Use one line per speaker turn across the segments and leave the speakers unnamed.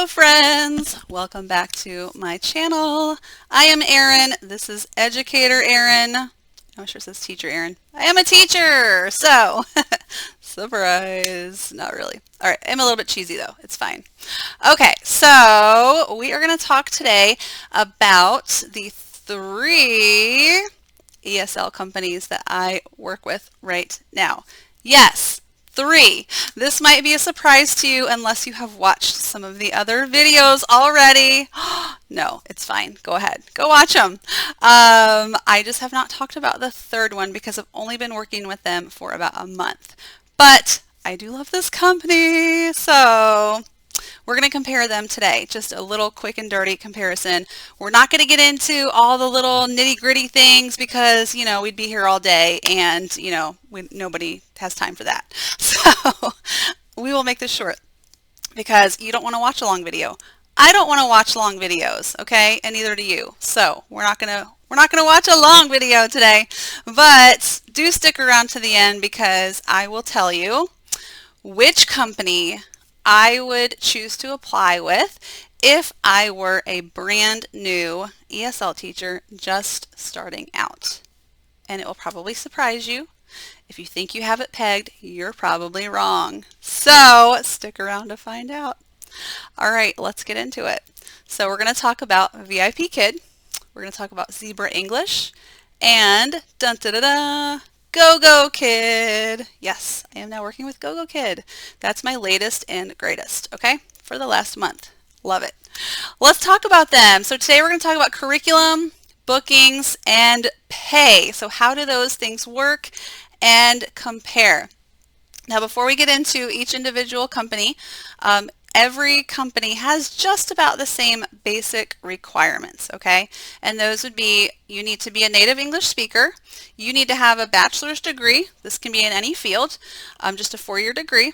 Hello friends! Welcome back to my channel. I am Erin. This is Educator Erin. I'm sure it says Teacher Erin. I am a teacher! So, surprise. Not really. Alright, I'm a little bit cheesy though. It's fine. Okay, so we are going to talk today about the 3 ESL companies that I work with right now. Yes! 3. This might be a surprise to you unless you have watched some of the other videos already. No, it's fine. Go ahead. Go watch them. I just have not talked about the 3rd one because I've only been working with them for about a month. But I do love this company, so we're going to compare them today. Just a little quick and dirty comparison. We're not going to get into all the little nitty-gritty things because, you know, we'd be here all day and, you know, nobody has time for that. So we will make this short because you don't want to watch a long video. I don't want to watch long videos, okay? And neither do you. So we're not going to watch a long video today, but do stick around to the end because I will tell you which company I would choose to apply with if I were a brand new ESL teacher just starting out. And it will probably surprise you. If you think you have it pegged, you're probably wrong. So stick around to find out. All right, let's get into it. So we're going to talk about VIPKid. We're going to talk about ZebraEnglish and dun da da da. GoGoKid. Yes, I am now working with GoGoKid. That's my latest and greatest, okay, for the last month. Love it. Let's talk about them. So today we're going to talk about curriculum, bookings, and pay. So how do those things work and compare? Now before we get into each individual company, every company has just about the same basic requirements, okay? And those would be, you need to be a native English speaker, you need to have a bachelor's degree, this can be in any field, just a 4-year degree,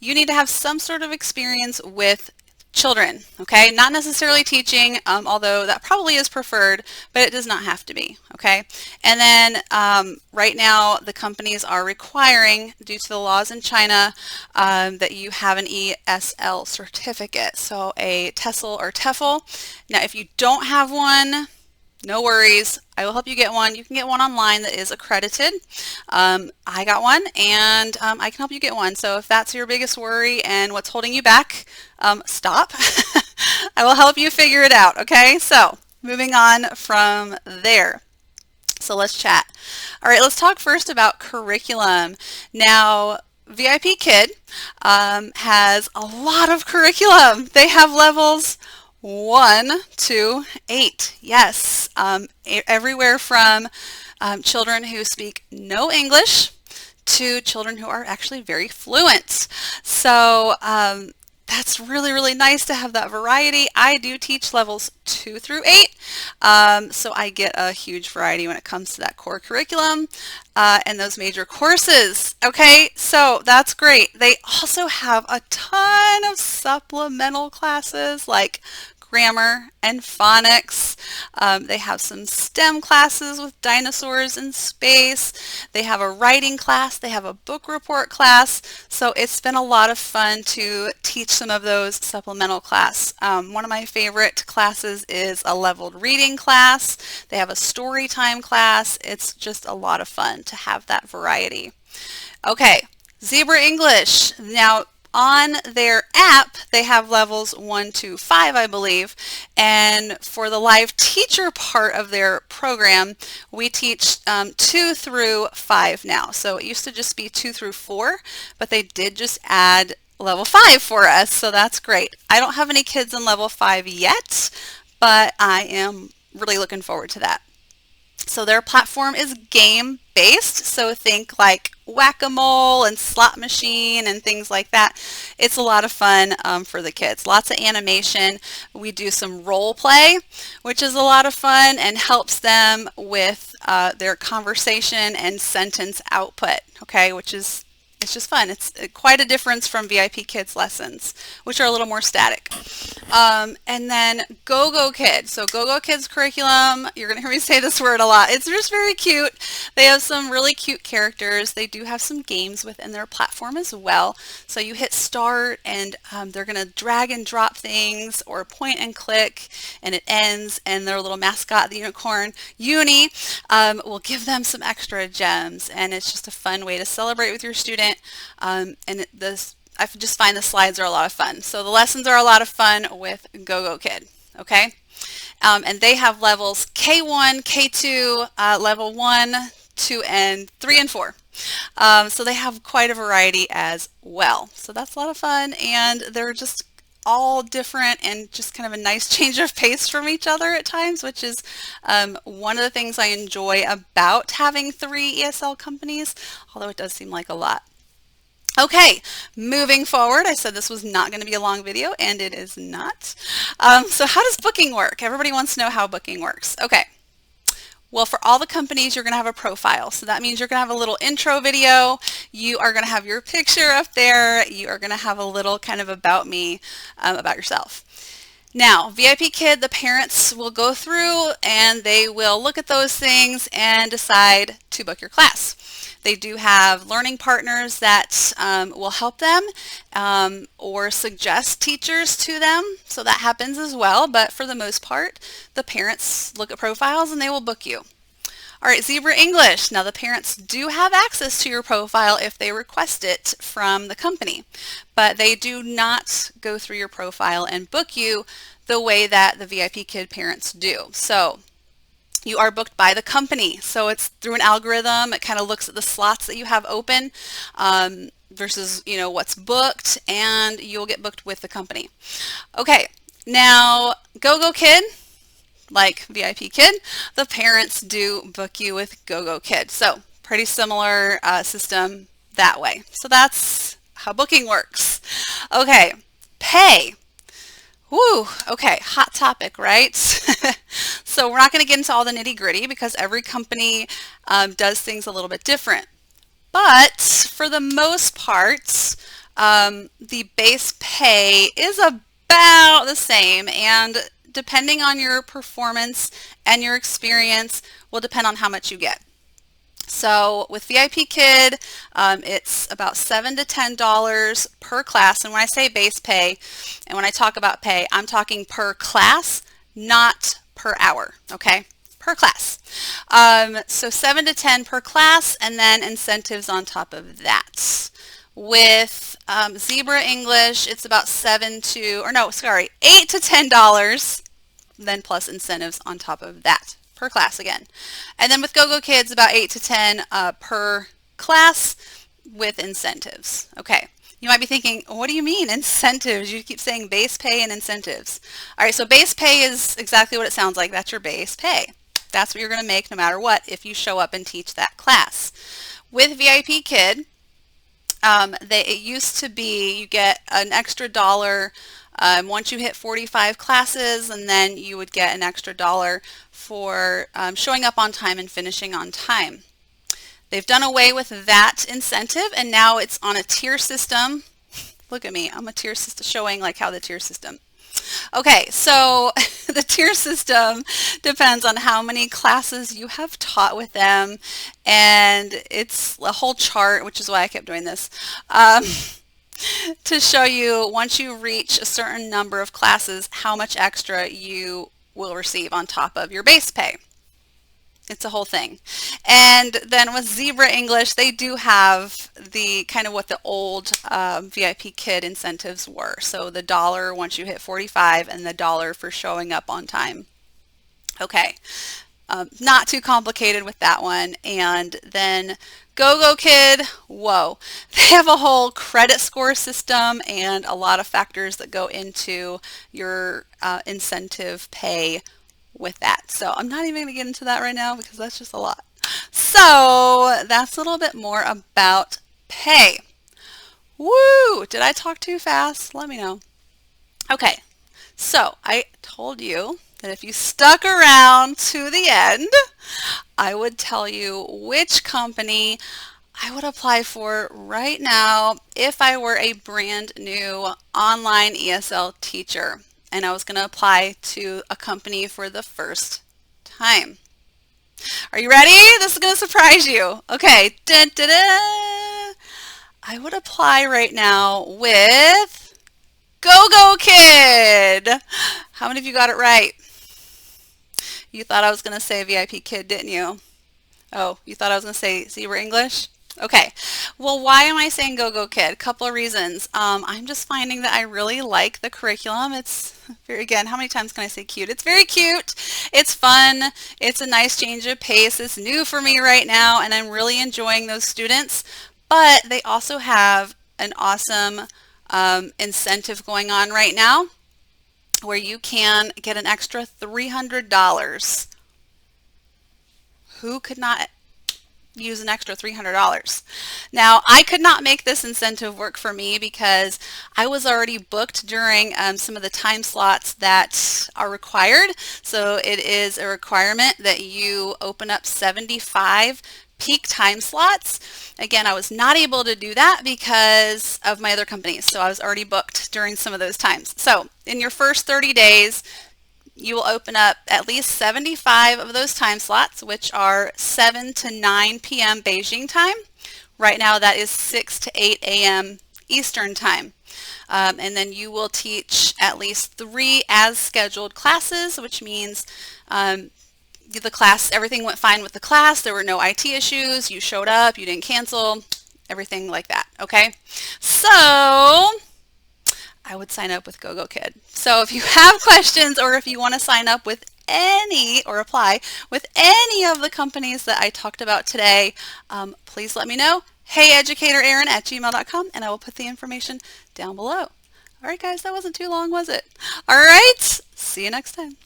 you need to have some sort of experience with children, okay? Not necessarily teaching, although that probably is preferred, but it does not have to be, okay? And then right now the companies are requiring, due to the laws in China, that you have an ESL certificate, so a TESOL or TEFL. Now if you don't have one, no worries, I will help you get one. You can get one online that is accredited. I got one and I can help you get one. So if that's your biggest worry and what's holding you back, stop. I will help you figure it out, okay? So moving on from there. So let's chat. All right, let's talk first about curriculum. Now, VIPKid has a lot of curriculum. They have levels 1 to 8. Yes, everywhere from children who speak no English to children who are actually very fluent. So that's really, really nice to have that variety. I do teach levels 2 through 8, so I get a huge variety when it comes to that core curriculum and those major courses. Okay, so that's great. They also have a ton of supplemental classes like grammar and phonics. They have some STEM classes with dinosaurs in space. They have a writing class. They have a book report class. So it's been a lot of fun to teach some of those supplemental class. One of my favorite classes is a leveled reading class. They have a story time class. It's just a lot of fun to have that variety. Okay, ZebraEnglish. Now, on their app, they have levels 1 to 5, I believe, and for the live teacher part of their program, we teach 2 through 5 now. So it used to just be 2 through 4, but they did just add level 5 for us, so that's great. I don't have any kids in level 5 yet, but I am really looking forward to that. So their platform is game-based, so think like whack-a-mole and slot machine and things like that. It's a lot of fun for the kids. Lots of animation. We do some role play, which is a lot of fun and helps them with their conversation and sentence output, okay, which is It's just fun. It's quite a difference from VIPKid's lessons, which are a little more static. And then GoGoKid. So GoGoKid's curriculum, you're going to hear me say this word a lot. It's just very cute. They have some really cute characters. They do have some games within their platform as well. So you hit start and they're going to drag and drop things or point and click, and it ends, and their little mascot, the unicorn, Uni, will give them some extra gems. And it's just a fun way to celebrate with your student. I just find the slides are a lot of fun. So the lessons are a lot of fun with GoGoKid, okay? And they have levels K1, K2, level 1, 2, and 3, and 4. So they have quite a variety as well. So that's a lot of fun, and they're just all different and just kind of a nice change of pace from each other at times, which is one of the things I enjoy about having 3 ESL companies, although it does seem like a lot. Okay, moving forward, I said this was not going to be a long video, and it is not. So how does booking work? Everybody wants to know how booking works. Okay. Well, for all the companies, you're going to have a profile. So that means you're going to have a little intro video. You are going to have your picture up there. You are going to have a little kind of about me, about yourself. Now, VIPKid, the parents will go through and they will look at those things and decide to book your class. They do have learning partners that will help them or suggest teachers to them. So that happens as well. But for the most part, the parents look at profiles and they will book you. All right, ZebraEnglish. Now the parents do have access to your profile if they request it from the company, but they do not go through your profile and book you the way that the VIPKid parents do. So you are booked by the company. So it's through an algorithm. It kind of looks at the slots that you have open versus, you know, what's booked, and you'll get booked with the company. Okay, now GoGoKid, like VIPKid, the parents do book you with GoGoKid. So pretty similar system that way. So that's how booking works. Okay, pay. Woo, okay, hot topic, right? So we're not going to get into all the nitty gritty because every company does things a little bit different. But for the most part, the base pay is about the same, and depending on your performance and your experience will depend on how much you get. So with VIPKid, it's about $7 to $10 per class. And when I say base pay, and when I talk about pay, I'm talking per class, not per hour, okay? Per class. So 7 to 10 per class, and then incentives on top of that. With ZebraEnglish, it's about $8 to $10, then plus incentives on top of that. Per class again. And then with GoGoKid, it's about 8 to 10 per class with incentives. Okay, you might be thinking, what do you mean incentives? You keep saying base pay and incentives. All right, so base pay is exactly what it sounds like. That's your base pay. That's what you're going to make no matter what if you show up and teach that class. With VIPKid, it used to be you get an extra dollar once you hit 45 classes, and then you would get an extra dollar for showing up on time and finishing on time. They've done away with that incentive, and now it's on a tier system. Look at me, I'm a tier system, showing like how the tier system. Okay, so the tier system depends on how many classes you have taught with them, and it's a whole chart, which is why I kept doing this, to show you once you reach a certain number of classes, how much extra you will receive on top of your base pay. It's a whole thing. And then with ZebraEnglish, they do have the kind of what the old VIPKid incentives were. So the dollar once you hit 45 and the dollar for showing up on time. Okay, not too complicated with that one. And then GoGoKid, whoa, they have a whole credit score system and a lot of factors that go into your incentive pay with that. So I'm not even going to get into that right now because that's just a lot. So that's a little bit more about pay. Woo! Did I talk too fast? Let me know. Okay, so I told you that if you stuck around to the end, I would tell you which company I would apply for right now if I were a brand new online ESL teacher and I was going to apply to a company for the first time. Are you ready? This is going to surprise you. Okay. Dun, dun, dun. I would apply right now with GoGoKid. How many of you got it right? You thought I was going to say VIPKid, didn't you? Oh, you thought I was going to say ZebraEnglish? Okay. Well, why am I saying GoGoKid? A couple of reasons. I'm just finding that I really like the curriculum. It's very, again, how many times can I say cute? It's very cute. It's fun. It's a nice change of pace. It's new for me right now, and I'm really enjoying those students. But they also have an awesome incentive going on right now where you can get an extra $300. Who could not use an extra $300? Now, I could not make this incentive work for me because I was already booked during some of the time slots that are required. So it is a requirement that you open up 75 peak time slots. Again, I was not able to do that because of my other companies. So I was already booked during some of those times. So in your first 30 days, you will open up at least 75 of those time slots, which are 7 to 9 p.m. Beijing time. Right now that is 6 to 8 a.m. Eastern time. And then you will teach at least 3 as scheduled classes, which means the class, everything went fine with the class. There were no IT issues. You showed up, you didn't cancel, everything like that. Okay. So I would sign up with GoGoKid. So if you have questions or if you want to sign up with any or apply with any of the companies that I talked about today, please let me know. heyeducatorerin@gmail.com, and I will put the information down below. All right, guys, that wasn't too long, was it? All right, see you next time.